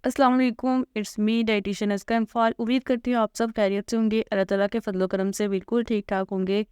अस्सलाम वालेकुम, it's me dietitian इसका इम्फाल। उम्मीद करती हूँ आप सब खैरियत से होंगे, अल्लाह ताला के फजलो करम से बिल्कुल ठीक ठाक होंगे।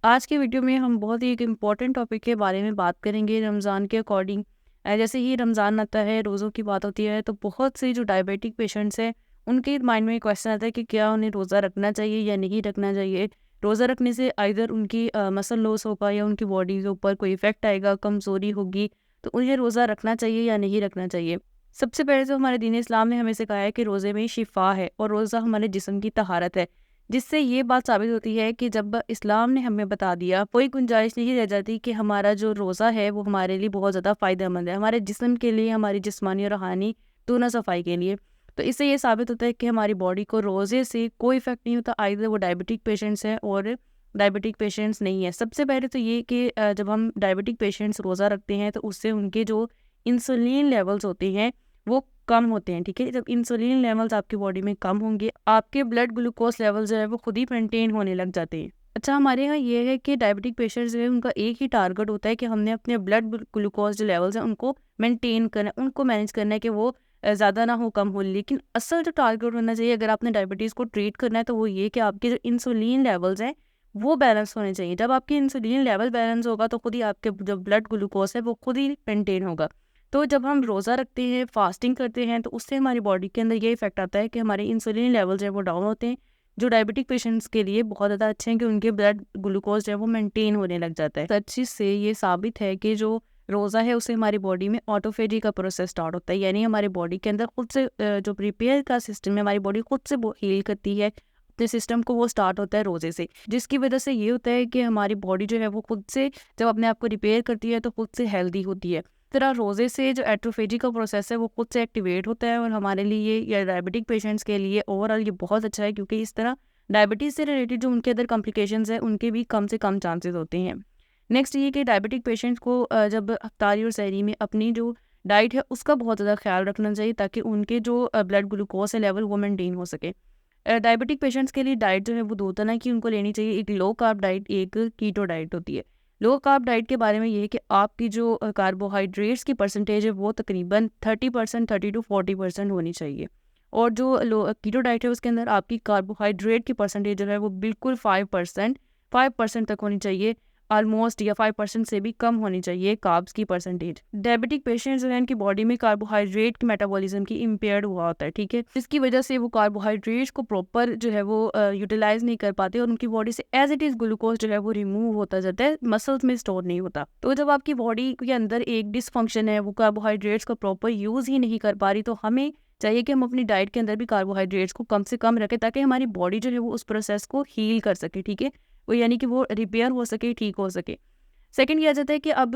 आज के वीडियो में हम बहुत ही एक इम्पॉर्टेंट टॉपिक के बारे में बात करेंगे रमज़ान के अकॉर्डिंग। जैसे ही रमज़ान आता है, रोज़ों की बात होती है, तो बहुत से जो डायबिटिक पेशेंट्स हैं उनके माइंड में क्वेश्चन आता है कि क्या उन्हें रोज़ा रखना चाहिए या नहीं रखना चाहिए। रोज़ा रखने से आइदर उनकी मसल लॉस होगा या उनकी बॉडी के ऊपर कोई इफेक्ट आएगा, कमज़ोरी होगी, तो उन्हें रोज़ा रखना चाहिए या नहीं रखना चाहिए। सबसे पहले तो हमारे दीन इस्लाम ने हमें सिखाया है कि रोज़े में शिफा है और रोज़ा हमारे जिस्म की तहारत है, जिससे ये बात साबित होती है कि जब इस्लाम ने हमें बता दिया, कोई गुंजाइश नहीं रह जाती कि हमारा जो रोज़ा है वो हमारे लिए बहुत ज़्यादा फ़ायदेमंद है, हमारे जिस्म के लिए, हमारी जिस्मानी और रूहानी दोनों सफाई के लिए। तो इससे ये साबित होता है कि हमारी बॉडी को रोज़े से कोई इफेक्ट नहीं होता, आइदर वो डायबिटिक पेशेंट्स हैं और डायबिटिक पेशेंट्स नहीं है। सबसे पहले तो ये कि जब हम डायबिटिक पेशेंट्स रोज़ा रखते हैं तो उससे उनके जो इंसुलिन लेवल्स होते हैं वो कम होते हैं, ठीक है। जब इंसुलिन लेवल्स आपकी बॉडी में कम होंगे, आपके ब्लड ग्लूकोज लेवल जो है वो खुद ही मेंटेन होने लग जाते हैं। अच्छा, हमारे यहाँ ये है कि डायबिटिक पेशेंट्स जो है उनका एक ही टारगेट होता है कि हमने अपने ब्लड ग्लूकोज जो लेवल्स हैं उनको मेंटेन करना है, उनको मैनेज करना है कि वो ज़्यादा ना हो, कम हो। लेकिन असल जो टारगेट होना चाहिए अगर आपने डायबिटीज़ को ट्रीट करना है तो वो ये कि आपके जो इंसुलिन लेवल्स हैं वो बैलेंस होने चाहिए। जब आपकी इंसुलिन लेवल बैलेंस होगा तो खुद ही आपके जो ब्लड ग्लूकोज है वो खुद ही मेंटेन होगा। तो जब हम रोज़ा रखते हैं, फास्टिंग करते हैं, तो उससे हमारी बॉडी के अंदर ये इफ़ेक्ट आता है कि हमारे इंसुलिन लेवल्स हैं वो डाउन होते हैं, जो डायबिटिक पेशेंट्स के लिए बहुत ज़्यादा अच्छे हैं कि उनके ब्लड ग्लूकोज जो है वो मेंटेन होने लग जाता है। तो अच्छी से ये साबित है कि जो रोज़ा है उससे हमारी बॉडी में ऑटोफेजी का प्रोसेस स्टार्ट होता है, यानी हमारी बॉडी के अंदर खुद से जो रिपेयर का सिस्टम है, हमारी बॉडी खुद से हील करती है अपने सिस्टम को, वो स्टार्ट होता है रोज़े से। जिसकी वजह से ये होता है कि हमारी बॉडी जो है वो खुद से जब अपने आप को रिपेयर करती है तो खुद से हेल्दी होती है। तरह रोज़े से जो एट्रोफेजी का प्रोसेस है वो खुद से एक्टिवेट होता है और हमारे लिए या डायबिटिक पेशेंट्स के लिए ओवरऑल ये बहुत अच्छा है, क्योंकि इस तरह डायबिटीज़ से रिलेटेड जो उनके अंदर कॉम्प्लिकेशंस हैं उनके भी कम से कम चांसेस होते हैं। नेक्स्ट ये कि डायबिटिक पेशेंट्स को जब इफ्तारी और सहरी में अपनी जो डाइट है उसका बहुत ज़्यादा ख्याल रखना चाहिए ताकि उनके जो ब्लड ग्लूकोज है लेवल वो मेंटेन हो सके। डायबिटिक पेशेंट्स के लिए डाइट जो है वो दो तरह की उनको लेनी चाहिए, एक लो कार्ब डाइट, एक कीटो डाइट होती है। लो कार्ब डाइट के बारे में ये है कि आपकी जो कार्बोहाइड्रेट्स की परसेंटेज है वो तकरीबन 30%, 30 to 40% होनी चाहिए। और जो लो कीटो डाइट है उसके अंदर आपकी कार्बोहाइड्रेट की परसेंटेज जो है वो बिल्कुल 5% तक होनी चाहिए, ऑलमोस्ट, या 5% से भी कम होनी चाहिए कार्ब्स की परसेंटेज। डायबिटिक पेशेंट्स जो है इनकी बॉडी में कार्बोहाइड्रेट की मेटाबॉलिज्म की इम्पेयर्ड हुआ होता है, ठीक है, जिसकी वजह से वो कार्बोहाइड्रेट्स को प्रॉपर जो है वो यूटिलाइज नहीं कर पाते और उनकी बॉडी से एज इट इज ग्लूकोज जो है वो रिमूव होता जाता है, मसल्स में स्टोर नहीं होता। तो जब आपकी बॉडी के अंदर एक डिसफंक्शन है, वो कार्बोहाइड्रेट्स का प्रॉपर यूज ही नहीं कर पा रही, तो हमें चाहिए कि हम अपनी डाइट के अंदर भी कार्बोहाइड्रेट्स को कम से कम रखें ताकि हमारी बॉडी जो है वो उस प्रोसेस को हील कर सके, ठीक है, वो यानी कि वो रिपेयर हो सके, ठीक हो सके। सेकंड ये आ जाता है कि अब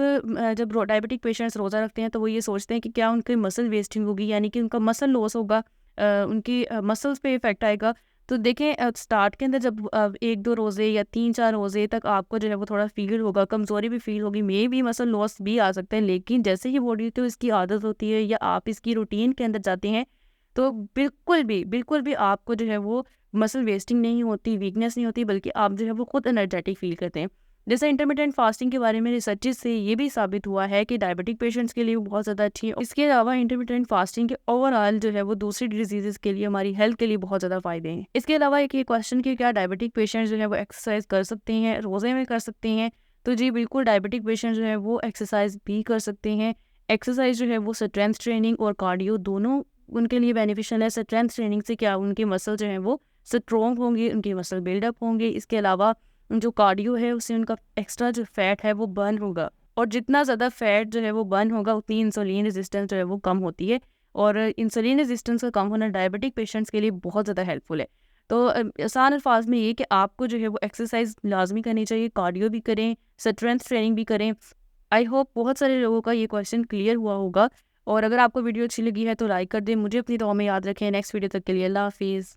जब डायबिटिक पेशेंट्स रोज़ा रखते हैं तो वो ये सोचते हैं कि क्या उनकी मसल वेस्टिंग होगी, यानी कि उनका मसल लॉस होगा, उनकी मसल्स पे इफेक्ट आएगा। तो देखें, स्टार्ट के अंदर जब 1-2 रोज़े या 3-4 रोज़े तक आपको जो है वो थोड़ा फील होगा, कमज़ोरी भी फील होगी, मे भी मसल लॉस भी आ सकता है, लेकिन जैसे ही बॉडी को इसकी आदत होती है या आप इसकी रूटीन के अंदर जाते हैं तो बिल्कुल भी आपको जो है वो मसल वेस्टिंग नहीं होती, वीकनेस नहीं होती, बल्कि आप जो है वो खुद एनर्जेटिक फील करते हैं। जैसे इंटरमिटेंट फास्टिंग के बारे में रिसर्चेस से ये भी साबित हुआ है कि डायबिटिक पेशेंट्स के लिए वो बहुत ज़्यादा अच्छी है। इसके अलावा इंटरमिटेंट फास्टिंग के ओवरऑल जो है वो दूसरी डिजीजेस के लिए, हमारी हेल्थ के लिए बहुत ज़्यादा फायदे हैं। इसके अलावा एक ये क्वेश्चन कि क्या डायबिटिक पेशेंट्स जो है वो एक्सरसाइज कर सकते हैं, रोज़े में कर सकते हैं? तो जी बिल्कुल, डायबिटिक पेशेंट जो है वो एक्सरसाइज भी कर सकते हैं। एक्सरसाइज जो है वो स्ट्रेंथ ट्रेनिंग और कार्डियो दोनों उनके लिए बेनिफिशियल है। स्ट्रेंथ ट्रेनिंग से क्या उनके मसल जो है वो स्ट्रॉन्ग होंगे, उनके मसल बिल्डअप होंगे। इसके अलावा जो कार्डियो है उससे उनका एक्स्ट्रा जो फैट है वो बर्न होगा, और जितना ज़्यादा फैट जो है वो बर्न होगा उतनी इंसुलिन रेजिस्टेंस जो है वो कम होती है, और इंसुलिन रेजिस्टेंस का कम होना डायबिटिक पेशेंट्स के लिए बहुत ज़्यादा हेल्पफुल है। तो आसान अल्फाज में ये कि आपको जो है वो एक्सरसाइज लाजमी करनी चाहिए, कार्डियो भी करें, स्ट्रेंथ ट्रेनिंग भी करें। आई होप बहुत सारे लोगों का ये क्वेश्चन क्लियर हुआ होगा, और अगर आपको वीडियो अच्छी लगी है तो लाइक कर दें। मुझे अपनी दुआ में याद रखें। नेक्स्ट वीडियो तक के लिए अल्लाह हाफिज़।